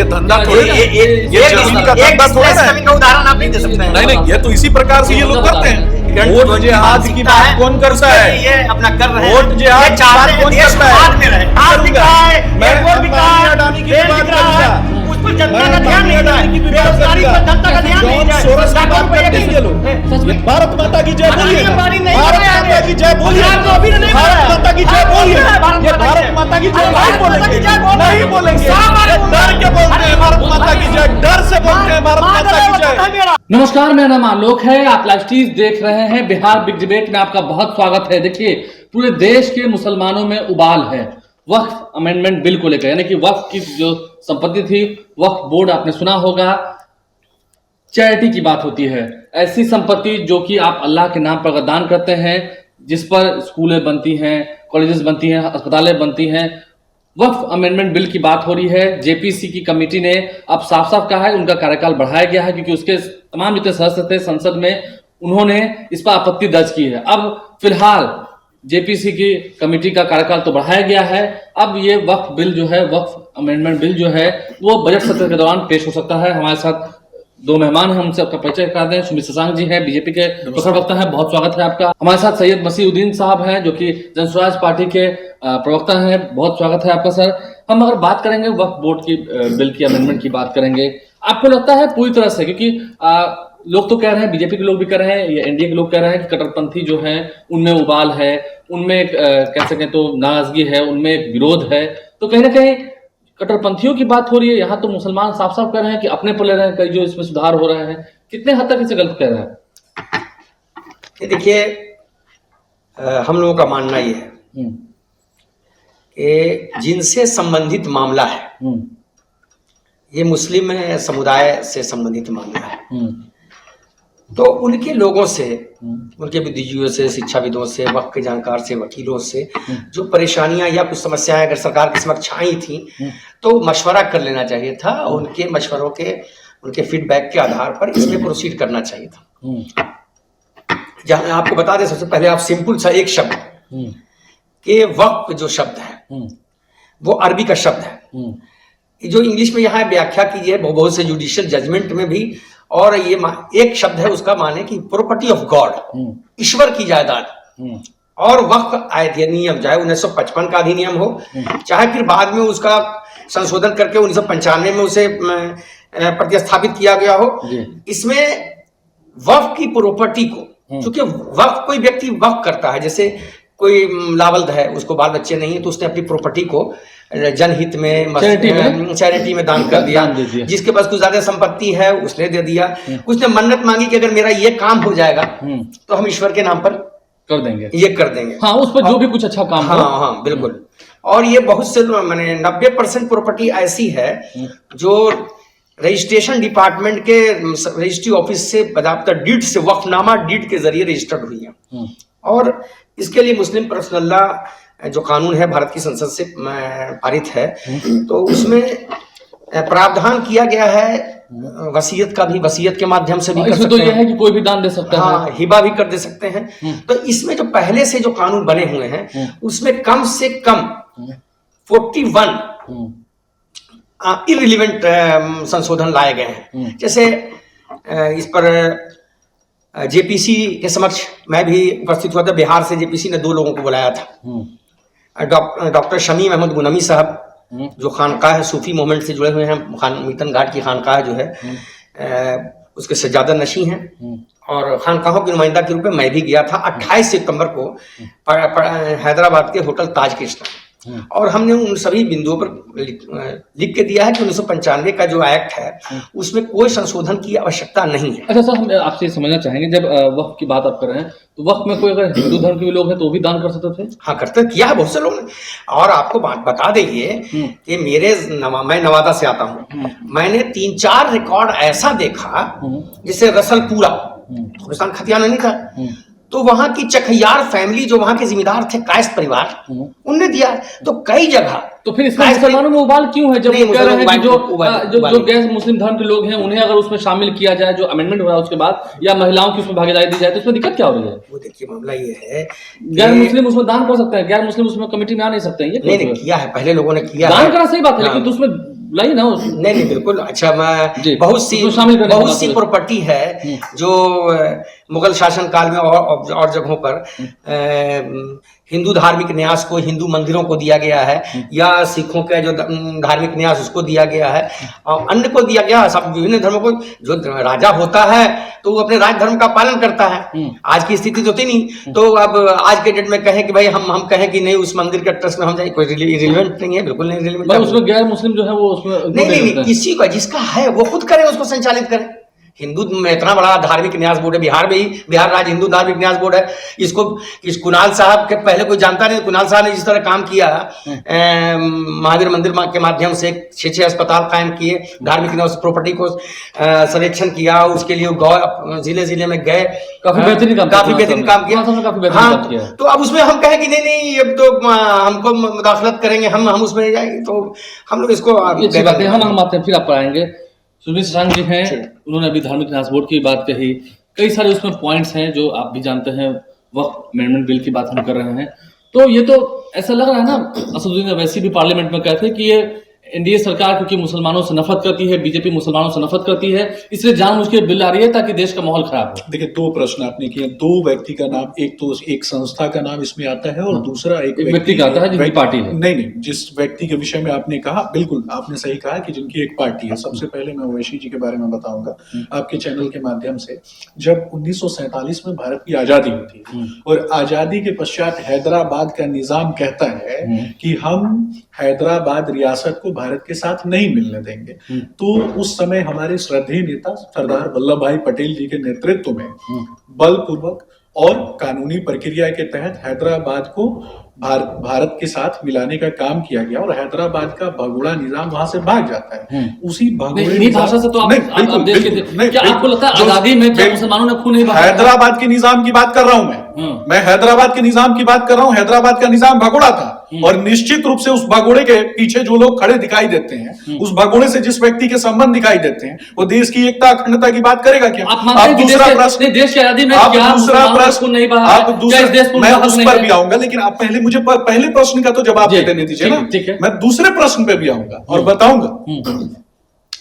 ये धंधा थोड़ी ना, ये जमीन का धंधा थोड़ा ना है। उदाहरण आप नहीं दे सकते हैं। नहीं, ये तो इसी प्रकार से ये लोग करते हैं। वोट जिहाद की बात कौन करता है? ये अपना कर रहे हैं, वोट जिहाद ये चाहते हैं कौन देश करता है? बाद में रहे। आज दिख रहा है, मैं एयरपोर्ट दिख रहा है, अडानी की रेल बात दिख रहा है, करूंगा। उस पर जनता का मैं ध्यान नहीं अडानी की जाए, भी बात बेरोजगारी पर करूंगा। जनता का ध्यान नहीं जॉन जाए। सोरोस की लाखों बात रुपए करते हैं ये लोग। सच में। भारत माता की जय बोलिए। अडानी अंबानी नहीं भारत बोले माता आगे। की जय बोलिए। गुजरात में अभी नहीं बोला। भारत माता की जय बोलिए। भारत ये माता भारत की माता की जय। जय नहीं भारत माता की जय बोल बोलेंगे, रहे नहीं हैं। बोलेंगे। सारा ये डर के बोलते हैं भारत माता की जय, डर से बोलते हैं भारत माता की जय। नमस्कार, मेरा नाम आलोक है। आप लाइव टीवी देख रहे हैं। बिहार बिग डिबेट में आपका बहुत स्वागत है। देखिए, पूरे देश के मुसलमानों में उबाल है वक्फ अमेंडमेंट बिल को लेकर, यानी कि वक्फ की जो संपत्ति थी, वक्फ बोर्ड आपने सुना होगा, चैरिटी की बात होती है। ऐसी संपत्ति जो कि आप अल्लाह के नाम पर अगर दान करते हैं, जिस पर स्कूलें बनती हैं, कॉलेजेस बनती हैं, अस्पतालें बनती हैं, वक्फ अमेंडमेंट बिल की बात हो रही है। जेपीसी की कमेटी ने अब साफ साफ कहा है उनका कार्यकाल बढ़ाया गया है, क्योंकि उसके तमाम जितने सदस्य थे संसद में, उन्होंने इस पर आपत्ति दर्ज की है। अब फिलहाल जेपीसी की कमेटी का कार्यकाल तो बढ़ाया गया है। अब ये वक्फ बिल जो है, वक्फ अमेंडमेंट बिल जो है, वो बजट सत्र के दौरान पेश हो सकता है। हमारे साथ दो मेहमान हैं, उनसे आपका परिचय करा दें। सुमित शशांक जी हैं, बीजेपी के प्रखर वक्ता हैं, बहुत स्वागत है आपका। हमारे साथ सैयद मसीउद्दीन साहब हैं, जो कि जनस्वराज पार्टी के प्रवक्ता हैं, बहुत स्वागत है आपका सर। हम अगर बात करेंगे वक्फ बोर्ड की बिल की अमेंडमेंट की बात करेंगे, आपको लगता है पूरी तरह से, क्योंकि लोग तो कह रहे हैं, बीजेपी के लोग भी कह रहे हैं, या एनडीए के लोग कह रहे हैं कि कट्टरपंथी जो है उनमें उबाल है, उनमें कह सकें तो नाराजगी है, उनमें एक विरोध है, तो कहीं ना कहीं कट्टरपंथियों की बात हो रही है। यहाँ तो मुसलमान साफ साफ कह रहे हैं कि अपने पर ले रहे हैं, कई जो इसमें सुधार हो रहे हैं। कितने हद तक इसे गलत कह रहे हैं? देखिए, हम लोगों का मानना ये है कि जिनसे संबंधित मामला है, ये मुस्लिम समुदाय से संबंधित मामला है, तो उनके लोगों से, उनके बुद्धिजीवियों से, शिक्षाविदों से, वक्त के जानकार से, वकीलों से जो परेशानियां या कुछ समस्याएं अगर सरकार के समक्ष आई थी, तो मशवरा कर लेना चाहिए था। उनके मशवरों के, उनके फीडबैक के आधार पर इसमें प्रोसीड करना चाहिए था। जहां आपको बता दें, सबसे पहले आप सिंपल सा एक शब्द कि वक्फ जो शब्द है वो अरबी का शब्द है, जो इंग्लिश में यहाँ व्याख्या की है बहुत से जुडिशियल जजमेंट में भी, और ये एक शब्द है उसका माने कि प्रॉपर्टी ऑफ गॉड, ईश्वर की जायदाद। और वक्फ अधिनियम, चाहे 1955 का अधिनियम हो, चाहे फिर बाद में उसका संशोधन करके 1995 में उसे प्रतिस्थापित किया गया हो, इसमें वक्फ की प्रॉपर्टी को, क्योंकि वक्फ कोई व्यक्ति वक्फ करता है, जैसे कोई लावल्द है, उसको बाल बच्चे नहीं है, तो उसने अपनी प्रॉपर्टी को जनहित में, चैरिटी में दान कर दिया। जिसके पास कुछ ज्यादा संपत्ति है उसने दे दिया। कुछ ने मन्नत मांगी कि अगर मेरा ये काम हो जाएगा तो हम ईश्वर के नाम पर कर देंगे, ये कर देंगे। हाँ, उस पर जो भी कुछ अच्छा काम हो। हाँ, बिल्कुल। और ये बहुत से मैंने 90% प्रॉपर्टी ऐसी है जो रजिस्ट्रेशन डिपार्टमेंट के रजिस्ट्री ऑफिस से बजाबता डीड से, वक्फनामा डीड के जरिए रजिस्टर्ड हुई है। और इसके लिए मुस्लिम पर्सनल लॉ जो कानून है भारत की संसद से पारित है, तो उसमें प्रावधान किया गया है वसीयत का भी, वसीयत के माध्यम से भी कर सकते तो हैं। यह है कि कोई भी दान दे सकता है। हाँ, हिबा भी कर दे सकते हैं। तो इसमें जो पहले से जो कानून बने हुए हैं उसमें कम से कम 41 इररिलेवेंट संशोधन लाए गए हैं। जैसे इस पर जेपीसी के समक्ष मैं भी उपस्थित हुआ था। बिहार से जेपीसी ने 2 लोगों को बुलाया था, डॉक्टर शमीम अहमद गुनमी साहब, जो खानकाह है, सूफी मूवमेंट से जुड़े हुए हैं, मीतन घाट की खानकाह जो है उसके सज्जादा नशी हैं, और खानकाहों के नुमाइंदा के रूप में मैं भी गया था 28 सितंबर को हैदराबाद के होटल ताज कृष्णा। और हमने उन सभी बिंदुओं पर लिख के दिया है कि 1995 का जो एक्ट है उसमें कोई संशोधन की आवश्यकता नहीं है। अच्छा सर, हम आपसे समझना चाहेंगे, जब वक्फ की बात आप कर रहे हैं, तो वक्फ में कोई अगर हिंदू धर्म के भी लोग हैं तो वो भी दान कर सकते थे? हाँ, करते, किया है बहुत से लोग ने। और आपको बात बता देंगे कि मैं नवादा से आता हूँ, मैंने 3-4 रिकॉर्ड ऐसा देखा, जैसे रसलपुरा, पाकिस्तान खतियाना नहीं था, तो वहां की चखैयार फैमिली जो वहां के जिम्मेदार थे, कायस्थ परिवार, उनने दिया। तो कई जगह, तो फिर इसमें मुसलमानों में उबाल क्यों है, जब वो कह रहे हैं कि जो गैर मुस्लिम धर्म के लोग हैं उन्हें अगर उसमें शामिल किया जाए, जो अमेंडमेंट हो रहा है उसके बाद, या महिलाओं की उसमें भागीदारी दी जाए, तो उसमें दिक्कत क्या हो रही है? वो देखिए, मामला ये है, गैर मुस्लिम उसमें दान कर सकते हैं, गैर मुस्लिम उसमें कमेटी में आ नहीं सकते हैं। ये नहीं किया है, पहले लोगों ने किया दान करना सही बात है, लेकिन उसमें लाई ना नहीं बिल्कुल। अच्छा, जी, मैं बहुत सी प्रॉपर्टी है जो मुगल शासन काल में और जगहों पर हिंदू धार्मिक न्यास को, हिंदू मंदिरों को दिया गया है, या सिखों का जो धार्मिक न्यास उसको दिया गया है, और अन्य को दिया गया है, सब विभिन्न धर्मों को। जो राजा होता है तो वो अपने राज धर्म का पालन करता है। आज की स्थिति तो थी नहीं, तो अब आज के डेट में कहें कि भाई हम कहें कि नहीं उस मंदिर के ट्रस्ट में हम जाए, कोई रिलेवेंट नहीं है, बिल्कुल नहीं रिलेवेंट। उसमें गैर मुस्लिम जो है वो उसमें नहीं, किसी का जिसका है वो खुद करे, उसको संचालित करे। हिंदू में इतना बड़ा धार्मिक न्यास बोर्ड है, बिहार में ही बिहार राज्य हिंदू धार्मिक न्यास बोर्ड है। इसको इस कुणाल साहब के पहले कोई जानता नहीं, कुणाल साहब ने जिस तरह काम किया महावीर मंदिर के माध्यम से 6 अस्पताल कायम किए, धार्मिक न्यास प्रॉपर्टी को सर्वेक्षण किया, उसके लिए जिले में गए, काफी बेहतरीन काम किया। हाँ, तो अब उसमें हम कहें कि नहीं अब तो हमको मुदाखलत करेंगे, हम उसमें जाएंगे, तो हम लोग इसको हम आते हैं, फिर आप आएंगे। सुमित शशांक जी हैं, उन्होंने अभी धार्मिक न्यास बोर्ड की बात कही, कई सारे उसमें पॉइंट्स हैं जो आप भी जानते हैं। वक्फ अमेंडमेंट बिल की बात हम कर रहे हैं, तो ये तो ऐसा लग रहा है ना, असदुद्दीन वैसी भी पार्लियामेंट में कहते हैं कि ये एनडीए सरकार क्योंकि मुसलमानों से नफरत करती है, बीजेपी मुसलमानों से नफरत करती है, इसलिए जानबूझ के बिल आ रही है ताकि देश का माहौल खराब हो। देखिए, 2 प्रश्न आपने किए, 2 व्यक्ति का नाम, एक तो एक संस्था का नाम इसमें आता है और दूसरा एक व्यक्ति का आता है जिनकी पार्टी है। नहीं, जिस व्यक्ति के विषय में आपने कहा, बिल्कुल आपने सही कहा कि जिनकी एक पार्टी है। सबसे पहले मैं ओवैसी जी के बारे में बताऊंगा आपके चैनल के माध्यम से। जब 1947 में भारत की आजादी हुई थी और आजादी के पश्चात हैदराबाद का निजाम कहता है कि हम हैदराबाद रियासत को भारत के साथ नहीं मिलने देंगे, तो उस समय हमारे श्रद्धेय नेता सरदार वल्लभ भाई पटेल जी के नेतृत्व में बलपूर्वक और कानूनी प्रक्रिया के तहत हैदराबाद को भारत के साथ मिलाने का काम किया गया और हैदराबाद का भगोड़ा निजाम वहां से भाग जाता है। उसी भगोड़े भाषा से तो आपको लगता है आजादी में क्या मुसलमानों ने खून नहीं बहाया? हैदराबाद के निजाम की बात कर रहा हूं मैं हैदराबाद के निजाम की बात कर रहा हूं। हैदराबाद का निजाम भगोड़ा था और निश्चित रूप से उस भगोड़े के पीछे जो लोग खड़े दिखाई देते हैं, उस भगोड़े से जिस व्यक्ति के संबंध दिखाई देते हैं, वो देश की एकता अखंडता की बात करेगा क्या? आप दूसरा प्रश्न, देश की आजादी में क्या मुसलमानों नहीं बहाया? आप दूसरा, मैं उस पर भी आऊंगा, लेकिन आप पहले मुझे पहले प्रश्न का तो जवाब देने दीजिए ना। मैं दूसरे प्रश्न पे भी आऊंगा और बताऊंगा।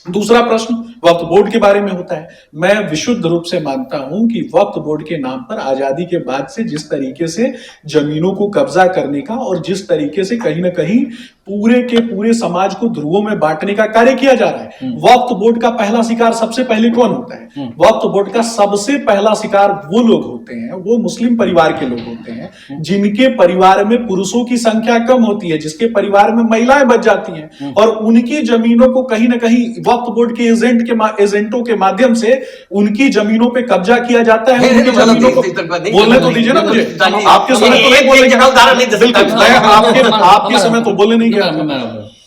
दूसरा प्रश्न वक्फ बोर्ड के बारे में होता है। मैं विशुद्ध रूप से मानता हूं कि वक्फ बोर्ड के नाम पर आजादी के बाद से जिस तरीके से जमीनों को कब्जा करने का और जिस तरीके से कहीं ना कहीं पूरे के पूरे समाज को ध्रुवों में बांटने का कार्य किया जा रहा है, वक्फ बोर्ड का पहला शिकार सबसे पहले कौन होता है? वक्फ बोर्ड का सबसे पहला शिकार वो लोग होते हैं, वो मुस्लिम परिवार के लोग होते हैं जिनके परिवार में पुरुषों की संख्या कम होती है, जिसके परिवार में महिलाएं बच जाती हैं और उनकी जमीनों को कहीं ना कहीं वक्फ बोर्ड के एजेंटों के माध्यम से उनकी जमीनों पे कब्जा किया जाता है। उनकी जमीनों को बोलने तो दीजिए ना मुझे। आपके समय तो नहीं बोलेंगे, आपके समय तो बोलने नहीं गया।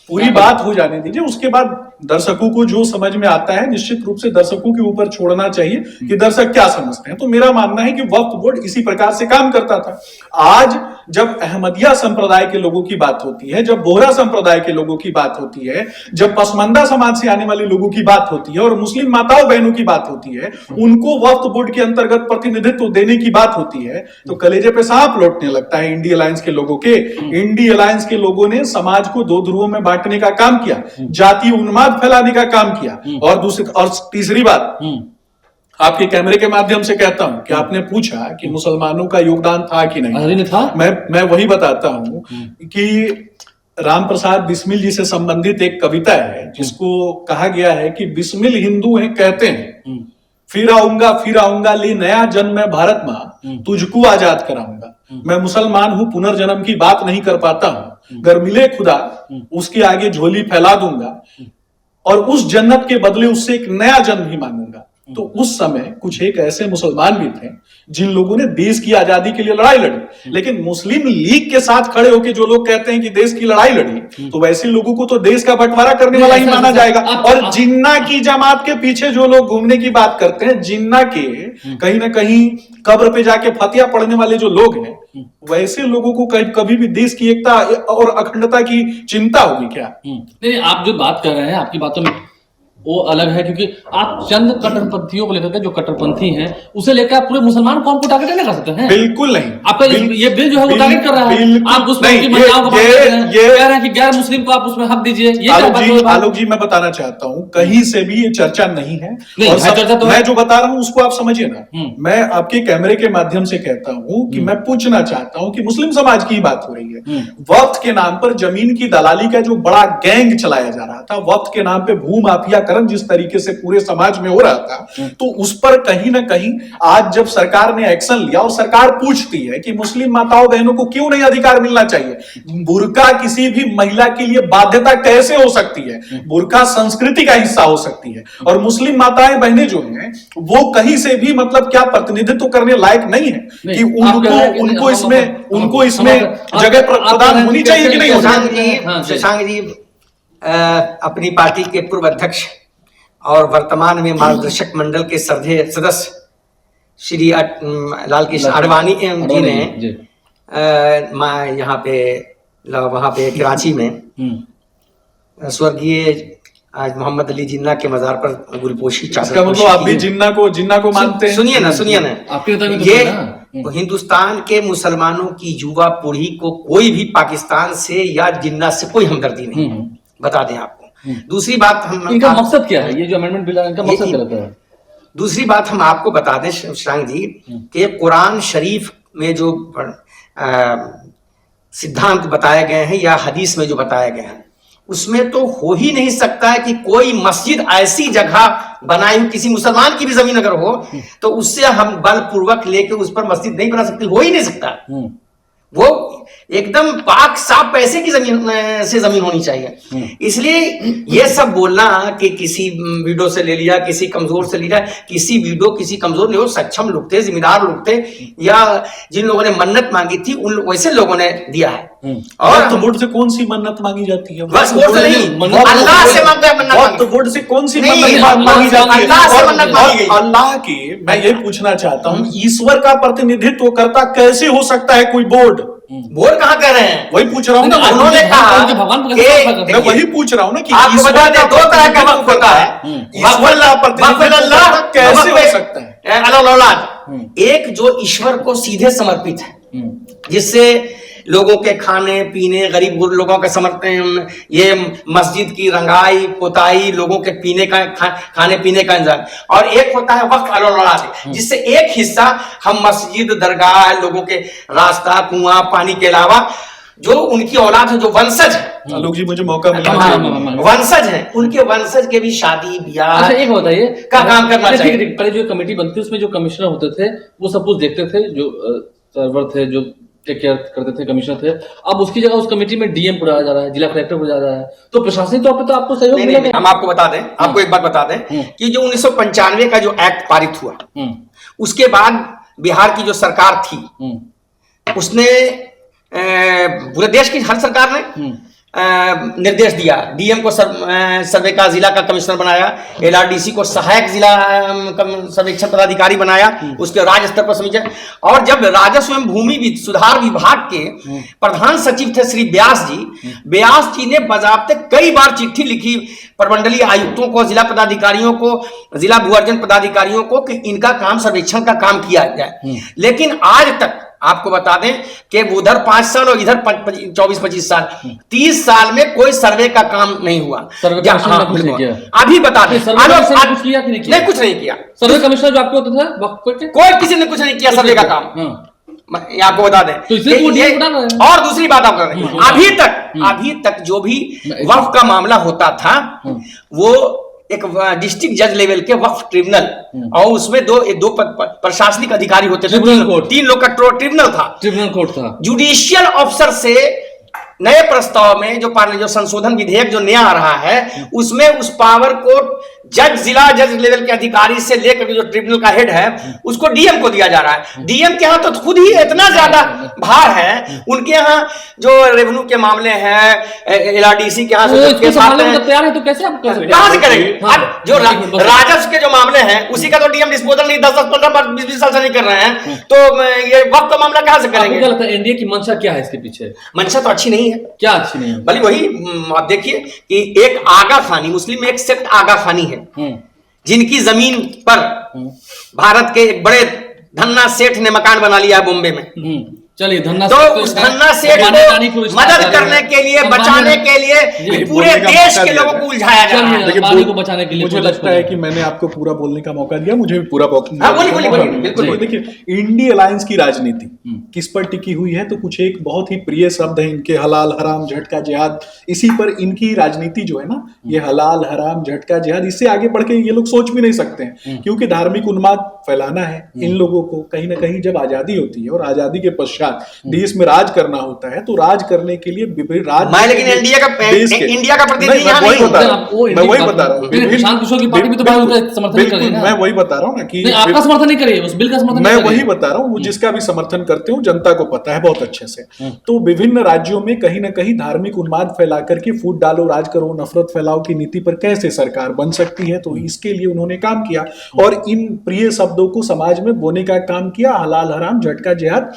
पूरी बात हो जाने दीजिए, उसके बाद दर्शकों को जो समझ में आता है निश्चित रूप से दर्शकों के ऊपर छोड़ना चाहिए कि दर्शक क्या समझते हैं। तो मेरा मानना है कि वक्फ बोर्ड इसी प्रकार से काम करता था। आज जब अहमदिया संप्रदाय के लोगों की बात होती है, जब बोहरा संप्रदाय के लोगों की बात होती है, जब पसमंदा समाज से आने वाले लोगों की बात होती है और मुस्लिम माताओं बहनों की बात होती है, उनको वक्फ बोर्ड के अंतर्गत प्रतिनिधित्व देने की बात होती है, तो कलेजे पे सांप लौटने लगता है इंडी अलायंस के लोगों के। इंडी अलायंस के लोगों ने समाज को 2 ध्रुवों में बांटने का काम किया, जातीय उन्माद फैलाने का काम किया। और तीसरी बात, आपके कैमरे के माध्यम से कहता हूं कि आपने पूछा कि मुसलमानों का योगदान था कि नहीं था। मैं वही बताता हूं कि राम प्रसाद बिस्मिल जी से संबंधित एक कविता है जिसको कहा गया है कि बिस्मिल हिंदू हैं कहते हैं, फिर आऊंगा ले नया जन्म है भारत मां, तुझको आजाद कराऊंगा। मैं मुसलमान हूं, पुनर्जन्म की बात नहीं कर पाता हूं, अगर मिले खुदा उसके आगे झोली फैला दूंगा और उस जन्नत के बदले उससे एक नया जन्म ही मांगूंगा। तो उस समय कुछ एक ऐसे मुसलमान भी थे जिन लोगों ने देश की आजादी के लिए लड़ाई लड़ी, लेकिन मुस्लिम लीग के साथ खड़े होकर जो लोग कहते हैं कि देश की लड़ाई लड़ी, तो वैसे लोगों को तो देश का बंटवारा करने वाला ही माना जाएगा। और जिन्ना की जमात के पीछे जो लोग घूमने की बात करते हैं, जिन्ना के कहीं ना कहीं कब्र पे जाके फतिया पढ़ने वाले जो लोग हैं, वैसे लोगों को कभी भी देश की एकता और अखंडता की चिंता होगी क्या? नहीं, आप जो बात कर रहे हैं आपकी बातों में वो अलग है, क्योंकि आप चंद कट्टरपंथियों को लेकर के, जो कट्टरपंथी हैं, उसे लेकर आप पूरे मुसलमान कौम को टारगेट नहीं कर सकते हैं। बिल्कुल नहीं। आपका ये बिल जो है वो टारगेट कर रहा है। आप उस की महिलाओं को कह रहे हैं कि गैर मुस्लिम को आप उसमें हक दीजिए। आलोक जी मैं बताना चाहता हूँ, कहीं से भी ये चर्चा नहीं है, और मैं जो बता रहा हूँ उसको आप समझिए ना। मैं आपके कैमरे के माध्यम से कहता हूँ कि मैं पूछना चाहता हूँ कि मुस्लिम समाज की बात हो रही है, वक्फ के नाम पर जमीन की दलाली का जो बड़ा गैंग चलाया जा रहा था, वक्फ के नाम पे भू माफियाकरण जिस तरीके से पूरे समाज में हो रहा था, तो उस पर कहीं ना कहीं आज जब सरकार ने एक्शन लिया, और सरकार पूछती है कि मुस्लिम माताओं बहनों को क्यों नहीं अधिकार मिलना चाहिए, बुर्का किसी भी महिला के लिए बाध्यता कैसे हो सकती है, बुर्का संस्कृति का हिस्सा हो सकती है, और मुस्लिम माताएं बहनें जो हैं वो कहीं से भी मतलब क्या प्रतिनिधित्व करने लायक नहीं है कि उनको इसमें जगह प्रदान होनी चाहिए कि नहीं होनी चाहिए। शशांक जी अपनी पार्टी के पूर्व अध्यक्ष और वर्तमान में मार्गदर्शक मंडल के सदस्य श्री लालकृष्ण आडवाणी जी ने यहाँ पे वहां पे कराची में स्वर्गीय आज मोहम्मद अली जिन्ना के मजार पर गुलपोशी इसका मतलब आप भी जिन्ना को मानते हैं। सुनिए ना ये हिंदुस्तान के मुसलमानों की युवा पीढ़ी को कोई भी पाकिस्तान से या जिन्ना से कोई हमदर्दी नहीं, बता दें आपको। दूसरी बात इनका मकसद क्या है, ये जो अमेंडमेंट बिल है इनका मकसद क्या रहता है? दूसरी बात हम आपको बता दें शशांक जी कि कुरान शरीफ में जो सिद्धांत बताए गए हैं या हदीस में जो बताए गए हैं, उसमें तो हो ही नहीं सकता है कि कोई मस्जिद ऐसी जगह बनाई हुई, किसी मुसलमान की भी जमीन अगर हो तो उससे हम बलपूर्वक लेके उस पर मस्जिद नहीं बना सकते, हो ही नहीं सकता। वो एकदम पाक साफ पैसे की जमीन होनी चाहिए। इसलिए ये सब बोलना कि किसी वीडियो से ले लिया, किसी कमजोर से लिया, किसी वीडियो किसी कमजोर नहीं हो, सक्षम लोग थे, जिम्मेदार लोग थे, या जिन लोगों ने मन्नत मांगी थी उन वैसे लोगों ने दिया है। और तो बोर्ड से कौन सी मन्नत मांगी जाती है? बस बोर्ड से नहीं, अल्लाह से मांगता है मन्नत। तो बोर्ड से कौन सी मन्नत मांगी जाती है? अल्लाह से मन्नत मांगी गई। अल्लाह की मैं ये पूछना चाहता हूँ, ईश्वर का प्रतिनिधित्व करता कैसे हो सकता है कोई बोर्ड? बोर्ड कहाँ कह रहे हैं? वही पूछ रहा हूँ ना, उन्होंने कहा मैं वही पूछ रहा हूँ ना कि आपको बता दें दो तरह का वक्फ होता है, ईश्वर का प्रतिनिधित्व कैसे हो सकता है? औलाद एक जो ईश्वर को सीधे समर्पित है, जिससे लोगों के खाने पीने, गरीब लोगों का समर्थन, ये मस्जिद की रंगाई पुताई, लोगों के पीने का खाने पीने का इंतजाम, और एक होता है वक्फ अल-औलाद, जिससे एक हिस्सा हम मस्जिद, दरगाह, लोगों के रास्ता, कुआं, पानी के अलावा जो उनकी औलाद है, जो वंशज है, आलोक जी मुझे मौका मिला, वंशज है, उनके वंशज के भी शादी ब्याह एक बताइए का काम करना चाहिए। पहले जो कमेटी बनती है उसमें जो कमिश्नर होते थे वो सब कुछ देखते थे, जो सर्वर थे, जो टेक केयर करते थे, कमिश्नर थे। अब उसकी जगह उस कमेटी में डीएम बुलाया जा रहा है, जिला कलेक्टर बुलाया जा रहा है, तो प्रशासनिक तौर पर तो आपको सहयोग मिलेगा। हम आपको बता दें, आपको एक बात बता दें कि जो 1995 का जो एक्ट पारित हुआ, उसके बाद बिहार की जो सरकार थी उसने पूरे देश की हर सरकार ने निर्देश दिया, डीएम को सर्वे का जिला का कमिश्नर बनाया, एलआरडीसी को सहायक जिला सर्वेक्षण पदाधिकारी बनाया, उसके राज्य स्तर पर समीक्षा। और जब राजस्व एवं भूमि सुधार विभाग के प्रधान सचिव थे श्री व्यास जी ने बाकायदे कई बार चिट्ठी लिखी प्रमंडलीय आयुक्तों को, जिला पदाधिकारियों को, जिला भू अर्जन पदाधिकारियों को कि इनका काम सर्वेक्षण का काम किया जाए। लेकिन आज तक आपको बता दें कि उधर 5 साल और इधर 24-25 साल, 30 साल में कोई सर्वे का काम नहीं हुआ। अभी बता दें कुछ किया कि नहीं किया? नहीं, कुछ नहीं किया। सर्वे कमिश्नर जो आपके होते थे कोई किसी ने कुछ नहीं किया सर्वे का काम, आपको बता दें। तो और दूसरी बात आप कर रहे हैं, अभी तक जो भी वक्फ का मामला होता था वो एक डिस्ट्रिक्ट जज लेवल के वक्फ ट्रिब्यूनल, और उसमें दो प्रशासनिक अधिकारी होते थे, 3 लोग का ट्रिब्यूनल था। जुडिशियल ऑफिसर से नए प्रस्ताव में जो संशोधन विधेयक जो नया आ रहा है, उसमें उस पावर को जिला जज लेवल के अधिकारी से लेकर जो ट्रिब्यूनल का हेड है उसको डीएम को दिया जा रहा है। डीएम के यहाँ तो खुद ही इतना ज्यादा भार है, उनके यहाँ जो रेवेन्यू के मामले हैं, एलआरडीसी के यहाँ से तैयार है, तो कैसे आप कहां से करेंगे? जो राजस्व के जो मामले हैं उसी का तो डीएम डिस्पोजल नहीं 10-10, 15, 20 साल से नहीं कर रहे हैं, तो ये वक्त का मामला कहां से करेंगे? एनडीए की मंशा क्या है इसके पीछे? मंशा तो अच्छी नहीं है। क्या अच्छी नहीं है? भले वही आप देखिए कि एक आगा खानी, मुस्लिम में एक सेक्ट आगा खानी है, है, जिनकी जमीन पर भारत के एक बड़े धन्ना सेठ ने मकान बना लिया है बॉम्बे में। चलिए धन्ना तो उस धन्ना सेठ को मदद करने के लिए, बचाने के लिए पूरे देश के लोगों को उलझाया जा रहा है। अंबानी को बचाने के लिए मुझे लगता है कि मैंने आपको पूरा बोलने का मौका दिया, मुझे भी पूरा बोलिए। देखिए इंडी अलायंस की राजनीति किस पर टिकी हुई है, तो कुछ एक बहुत ही प्रिय शब्द है इनके, हलाल हराम झटका जिहाद। इसी पर इनकी राजनीति जो है ना, ये हलाल हराम झटका जिहाद, इससे आगे बढ़ के ये लोग सोच भी नहीं सकते हैं, क्योंकि धार्मिक उन्माद फैलाना है इन लोगों को। कहीं ना कहीं जब आजादी होती है और आजादी के पश्चात देश में राज करना होता है, तो राज करने के लिए राज, मैं लेकिन इंडिया का प्रतिनिधि यहाँ नहीं हूं। मैं वही बता रहा हूँ, प्रशांत किशोर की पार्टी भी तो समर्थन कर रही है ना। मैं वही बता रहा हूँ ना कि आपका समर्थन नहीं करिए, उस बिल का समर्थन। मैं वही बता रहा हूँ, वो जिसका भी समर्थन करते हो जनता को पता है बहुत अच्छे से। तो विभिन्न राज्यों में कहीं ना कहीं धार्मिक उन्माद फैला करके फूट डालो राज करो नफरत फैलाओ की नीति पर कैसे सरकार बन सकती है, तो इसके लिए उन्होंने काम किया और इन प्रिय शब्दों को समाज में बोने का काम किया, हलाल हराम झटका जिहाद,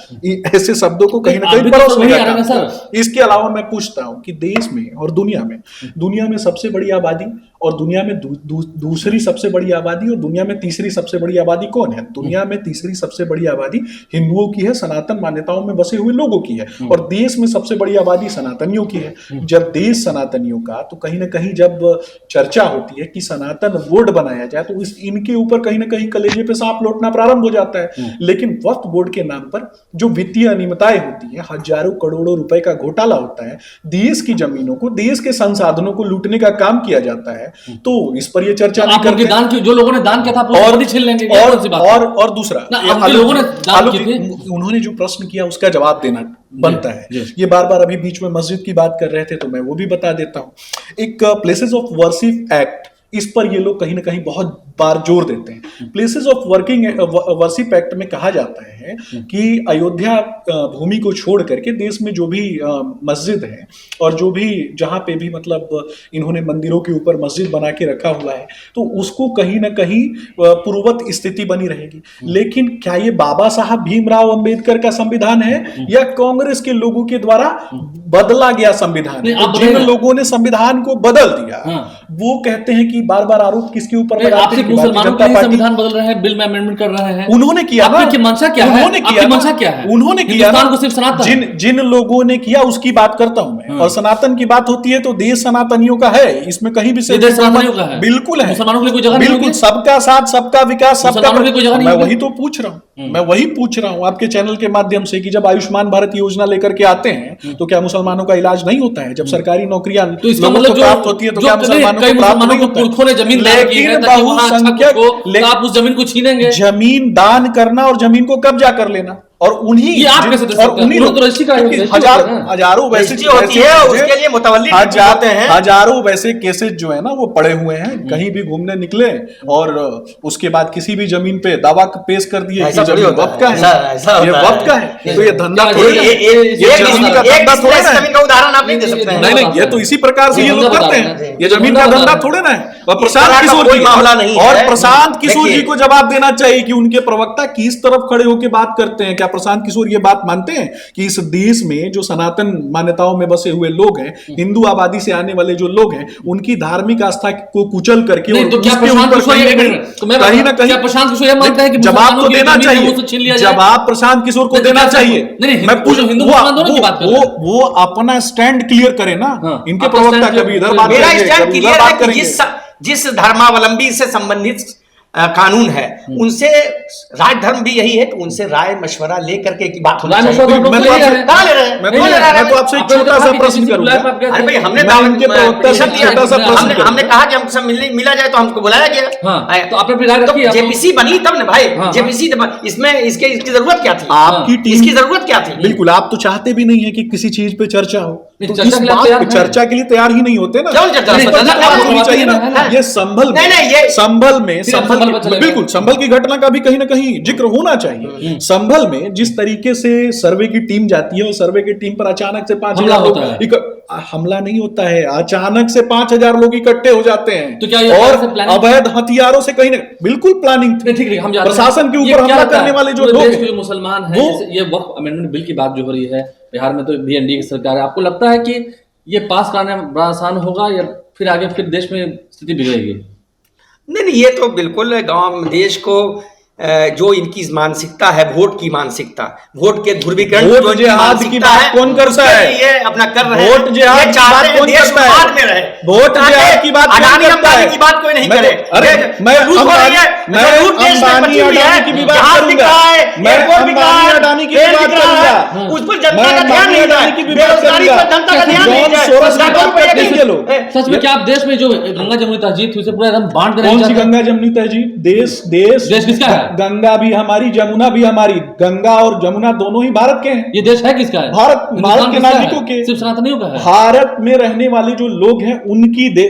ऐसे शब्दों को कहीं ना कहीं परोसने का काम किया। इसके अलावा मैं पूछता हूं कि देश में और दुनिया में सबसे बड़ी आबादी और दुनिया में दूसरी सबसे बड़ी आबादी और दुनिया में तीसरी सबसे बड़ी आबादी कौन है? दुनिया में तीसरी सबसे बड़ी आबादी हिंदुओं की है, सनातन मान्यताओं में बसे हुए लोगों की है, और देश में सबसे बड़ी आबादी सनातनियों की है। जब देश सनातनियों का, तो कहीं ना कहीं जब चर्चा होती है कि सनातन बोर्ड बनाया जाए, तो इनके ऊपर कहीं ना कहीं कलेजे पे सांप लौटना प्रारंभ हो जाता है। लेकिन वक्फ बोर्ड के नाम पर जो वित्तीय अनियमितताएं होती है, हजारों करोड़ों रुपए का घोटाला होता है, देश की जमीनों को, देश के संसाधनों को लूटने का काम किया जाता है, तो इस पर ये चर्चा नहीं करते। दान की जो लोगों ने दान किया था और छीन लेंगे। और दूसरा लोगों ने दान किए थे, उन्होंने जो प्रश्न किया उसका जवाब देना बनता है। ये बार बार अभी बीच में मस्जिद की बात कर रहे थे, तो मैं वो भी बता देता हूं। एक प्लेसेस ऑफ वर्शिप एक्ट, इस पर ये लोग कहीं ना कहीं बहुत बार जोर देते हैं। प्लेसेस ऑफ वर्शिप एक्ट में कहा जाता है कि अयोध्या भूमि को छोड़ करके देश में जो भी मस्जिद है और जो भी जहां पे भी मतलब इन्होंने मंदिरों के ऊपर मस्जिद बना के रखा हुआ है, तो उसको कहीं ना कहीं पूर्ववत स्थिति बनी रहेगी। लेकिन क्या ये बाबा साहब भीमराव अंबेडकर का संविधान है या कांग्रेस के लोगों के द्वारा बदला गया संविधान है? जिन लोगों ने संविधान को बदल दिया वो कहते हैं कि बार बार आरोप किसके ऊपर लगाते हैं? मुसलमानों के लिए संविधान बदल रहे हैं, बिल में अमेंडमेंट कर रहे हैं। उन्होंने किया ना, आपकी मंशा क्या है? उन्होंने किया उन्होंने किया हिंदुस्तान को सिर्फ सनातन, जिन लोगों ने किया उसकी बात करता हूं मैं। और सनातन की बात होती है तो देश सनातनियों का है, इसमें कहीं भी देश सनातनियों का है, बिल्कुल है। मुसलमानों के लिए कोई जगह नहीं, बिल्कुल सबका साथ सबका विकास सबका। मैं वही तो पूछ रहा हूं आपके चैनल के माध्यम से कि जब आयुष्मान भारत योजना लेकर के आते हैं तो क्या मुसलमानों का इलाज नहीं होता है? जब सरकारी नौकरियां प्राप्त होती है तो क्या मुसलमानों को प्राप्त नहीं होता है? जमीन आप उस जमीन को छीनेंगे। जमीन दान करना और जमीन को कब्जा कर लेना और उन्हीं हजारों वैसे हजारों वैसे केसेस जो है ना वो पड़े हुए हैं। कहीं भी घूमने निकले और उसके बाद किसी भी जमीन पे दावा पेश कर दिए कि जमीन वक्त का है, ये वक्त का है, तो ये धंधा थोड़ी है, ये जमीन का धंधा थोड़ा है। उदाहरण आप नहीं दे सकते हैं। नहीं, ये तो इसी प्रकार से ये लोग करते हैं, ये जमीन का धंधा थोड़े ना है। और प्रशांत किशोर जी मामला नहीं है। और प्रशांत किशोर जी को जवाब देना चाहिए कि उनके प्रवक्ता किस तरफ खड़े होकर बात करते हैं। क्या प्रशांत किशोर ये बात मानते हैं कि इस देश में जो सनातन मान्यताओं में बसे हुए लोग हैं, हिंदू आबादी से आने वाले जो लोग हैं, उनकी धार्मिक आस्था को कुचल करके कहीं ना कहीं प्रशांत किशोर मानते हैं कि जवाब तो देना चाहिए, जवाब प्रशांत किशोर को देना चाहिए। मैं पूछ वो अपना स्टैंड क्लियर करे ना, इनके प्रवक्ता कभी इधर बात करेंगे, जिस धर्मावलंबी से संबंधित कानून है उनसे राज धर्म भी यही है कि उनसे राय मशवरा लेकर के की बात होनी चाहिए। मैं तो आपसे एक छोटा सा प्रश्न करूंगा। अरे भाई हमने कहा कि हमको सब मिला जाए तो हमको बुलाया गया, तो आपने राय रखी, जेपीसी बनी तब ना भाई, जेपीसी इसमें इसकी जरूरत क्या थी? आपकी टीम इसकी जरूरत क्या थी? बिल्कुल, आप तो चाहते भी नहीं है कि किसी चीज पे चर्चा हो, तो इस बात पे चर्चा के लिए तैयार ही नहीं होते ना। चाहिए ना, ये संभल में बिल्कुल संभल की घटना का भी कहीं ना कहीं जिक्र होना चाहिए। संभल में जिस तरीके से सर्वे की टीम जाती है और सर्वे की टीम पर अचानक से 5,000 लोग हमला नहीं होता है, अचानक से 5,000 लोग इकट्ठे हो जाते हैं, तो क्या और अवैध हथियारों से कहीं ना बिल्कुल प्लानिंग थी। प्रशासन के ऊपर हमला करने वाले जो लोग मुसलमान हैं, ये वक्फ अमेंडमेंट बिल की बात जो हो रही है बिहार में, तो भी एनडीए की सरकार है, आपको लगता है कि ये पास कराना बड़ा आसान होगा या फिर आगे फिर देश में स्थिति बिगड़ेगी? नहीं, ये तो बिल्कुल गांव देश को जो इनकी मानसिकता है, वोट की मानसिकता, वोट के ध्रुवीकरण वोट जिहाद की बात कौन करता है? ये अपना कर रहे हैं। वोट जिहाद की बात कौन करता है? में रहे वोट जिहाद की बात कौन करता है? की बात कोई नहीं करे। अरे मैं अंबानी अडानी की भी बात करूंगा, मैं अंबानी अडानी की भी बात करूंगा, उस पर जनता का ध्यान नहीं अडानी की भी बात करूंगा, जनता का ध्यान नहीं जॉन सोरस की बात करते हैं ये लोग। सच में क्या आप देश में जो गंगा जमुनी तहजीब थी उसे पूरा एकदम बांट देना कौन सी चाहते हैं? गंगा जमुनी तहजीब? देश किसका है? गंगा भी हमारी, जमुना भी हमारी। गंगा और जमुना दोनों ही भारत के हैं। ये देश है किसका है? भारत हिंदुस्तान के किसका है? नागरिकों के। सिर्फ सनातनियों का है। भारत में रहने वाले जो लोग हैं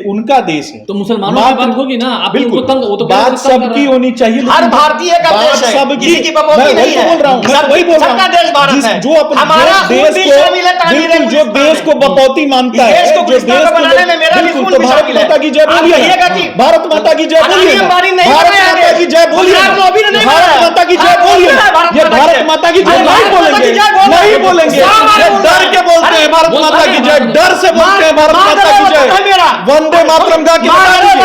उनका देश है। तो मुसलमानों की बात होगी ना, आप बिल्कुल, उनको तंग, वो तो बात सबकी होनी चाहिए। हर भारतीय का देश है, सबकी, किसी की बमौती नहीं है। बोल रहा हूँ, मैं वही बोल रहा सबका देश भारत हूँ। है। जो अपने हमारा देश खून भी को, शामिल है तानीरे बिल्कुल, जो गुलिस्तान देश को में। बपौती मानता है, देश को जो गुलिस्तान देश को, बनाने में मेरा भी बिल्कुल, खून तो भी भारत शामिल है। माता की जय आप बोलिए कहिएगा ना, कि भारत माता की जय बोलिए ना, अंबानी नहीं भारत बनाया माता की जय बोलिए ना, गुजरात में अभी नहीं भारत बनाया। माता की जय बोलिए ना। ये भारत माता की जय नहीं बोलेंगे, नहीं बोलेंगे, ये डर के बोलते हैं भारत माता की जय, डर से बोलते हैं भारत माता की जय। वंदे मातरम गा के बता दीजिए,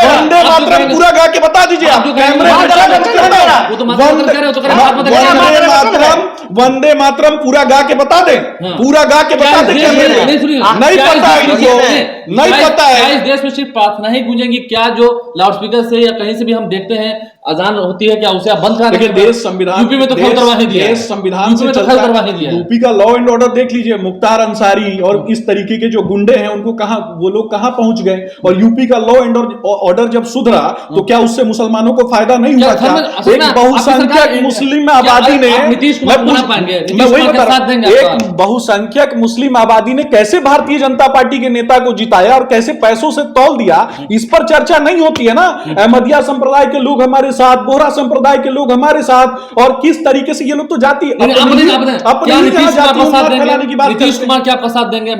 वंदे मातरम पूरा गा के बता दीजिए आप कैमरे में। वंदे मातरम पूरा गा के बता दे, पूरा गा के बता दे कैमरे में। नहीं पता है इनको, नहीं पता है। इस देश में सिर्फ प्रार्थना ही गूंजेंगी क्या? जो लाउडस्पीकर से या कहीं से भी हम देखते हैं अजान होती है, क्या उसे आप बंद करा देखिए, देश संविधान, यूपी में तो खल करवा ही दिया, देश संविधान से चलता है। दिया। यूपी का लॉ एंड ऑर्डर देख लीजिए, मुख्तार अंसारी और इस तरीके के जो गुंडे हैं उनको कहां, वो लोग कहां पहुंच गए। और यूपी का लॉ एंड ऑर्डर जब सुधरा तो क्या उससे मुसलमानों को फायदा नहीं हुआ? क्या एक बहुसंख्यक मुस्लिम आबादी ने, नीतीश कुमार बना पाएंगे? मैं वही बता रहा हूं, एक बहुसंख्यक मुस्लिम आबादी ने कैसे भारतीय जनता पार्टी के नेता को जिताया और कैसे पैसों से तौल दिया, इस पर चर्चा नहीं होती है ना। अहमदिया संप्रदाय के लोग हमारे साथ, बोहरा संप्रदाय के लोग हमारे साथ, और किस तरीके से ये लोग तो जाति नीतीश कुमार क्या आपका साथ देंगे?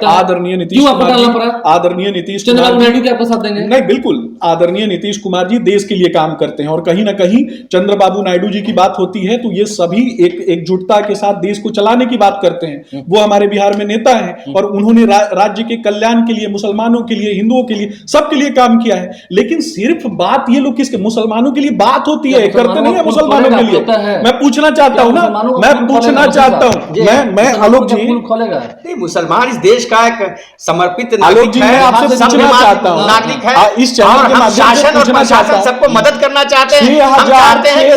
आदरणीय नीतीश चंद्रबाबू नायडू क्या आपका साथ देंगे? नहीं, बिल्कुल आदरणीय नीतीश कुमार जी देश के लिए काम करते हैं और कहीं ना कहीं चंद्रबाबू नायडू जी की बात होती है तो ये सभी एकजुटता के साथ देश को चलाने की बात करते हैं। वो हमारे बिहार में नेता हैं और उन्होंने राज्य के कल्याण के लिए, मुसलमानों के लिए, हिंदुओं के लिए, सबके लिए काम किया है। लेकिन सिर्फ बात ये लोग किसके, मुसलमानों के लिए बात होती है, करते नहीं है मुसलमानों के लिए। मैं पूछना चाहता हूं ना, मैं पूछना चाहता हूं, मैं आलोक जी, नहीं, मुसलमान इस देश का एक समर्पित आलोक जी, मैं आपसे पूछना चाहता हूं, नागरिक है। इस चैनल के माध्यम से शासन और पूछना चाहता प्रशासन हूं, सबको मदद करना चाहते हैं। हम चाहते हैं कि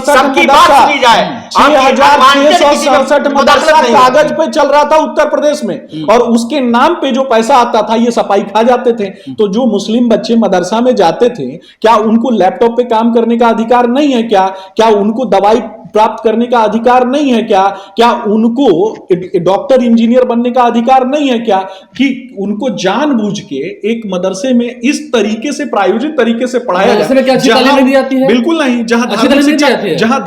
सबकी बात सुनी जाए। 6,667 मदरसा कागज पे चल रहा था उत्तर प्रदेश में, और उसके नाम पे जो पैसा आता था ये सफाई खा जाते थे। तो जो मुस्लिम बच्चे मदरसा में जाते थे, क्या उनको लैपटॉप पे काम करने का अधिकार नहीं है? क्या उनको दवाई प्राप्त करने का अधिकार नहीं है? क्या उनको डॉक्टर इंजीनियर बनने का अधिकार नहीं है? क्या कि उनको जानबूझ के एक मदरसे में इस तरीके से प्रायोजित तरीके से पढ़ाया जाए? बिल्कुल नहीं। जहां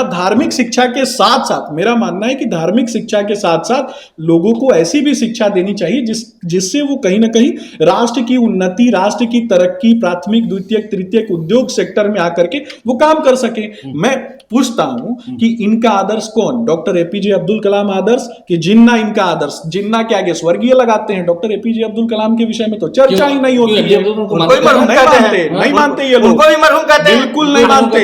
धार्मिक शिक्षा के साथ साथ, मेरा मानना है कि धार्मिक शिक्षा के साथ साथ लोगों को ऐसी भी शिक्षा देनी चाहिए जिससे वो कहीं ना कहीं राष्ट्र की उन्नति, राष्ट्र की तरक्की, प्राथमिक, द्वितीयक, तृतीयक उद्योग सेक्टर में आकर के वो काम कर सके। मैं पूछता हूं कि इनका आदर्श कौन? डॉक्टर एपीजे अब्दुल कलाम आदर्श कि जिन्ना इनका आदर्श? जिन्ना के आगे स्वर्गीय लगाते हैं। डॉक्टर एपीजे अब्दुल कलाम के विषय में तो चर्चा ही नहीं होती है। नहीं मानते ये लोग, बिल्कुल नहीं मानते, बिल्कुल नहीं मानते।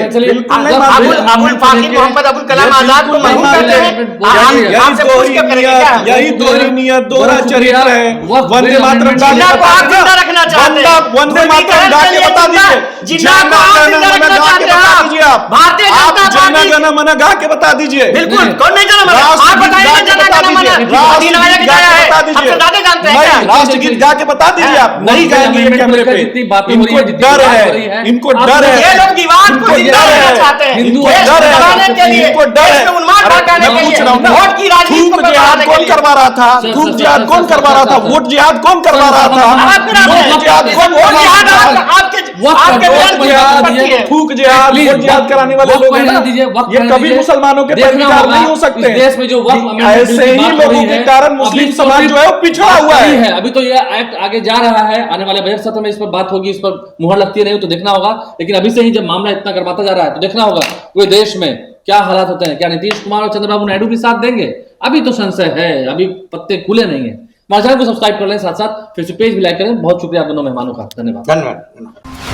यही दोहरी नियत, दोहरा चरित्र है। वंदे मातरम वंदे मातरम गा के बता दीजिए, जनगण मन गा के बता दीजिए। बिल्कुल, कौन नहीं जाना? आप बताइए राष्ट्रगीत गा के बता दीजिए। आप नहीं गाएंगे कैमरे पे, इनको डर है, इनको डर है, ये लोग विवाद को जिंदा रखना चाहते हैं, इनको डर है, इनको डर है। मैं पूछ रहा हूँ ना, थूक जिहाद कौन करवा रहा था? थूक जिहाद कौन करवा रहा था? वोट जिहाद कौन करवा रहा था? थूक जिहाद, वोट जिहाद कराने वाले लोग हैं ना, ये कभी मुसलमानों के परिवार नहीं हो सकते। देश में जो ऐसे ही लोगों के कारण मुस्लिम समाज जो है वो पिछड़ा हुआ है। अभी तो ये एक्ट आगे जा रहा है, आने वाले बजट सत्र में इस पर बात होगी, इस पर मुहर लगती है नहीं तो देखना होगा। लेकिन अभी से ही जब मामला इतना गर्माता जा रहा है तो देखना होगा पूरे देश में क्या हालात होते हैं। क्या नीतीश कुमार और चंद्रबाबू नायडू भी साथ देंगे? अभी तो संशय है, अभी पत्ते खुले नहीं है। हमारे चैनल को सब्सक्राइब कर लें, साथ साथ फेसबुक पेज भी लाइक करें। बहुत शुक्रिया आप दोनों मेहमानों का, धन्यवाद। धन्यवाद।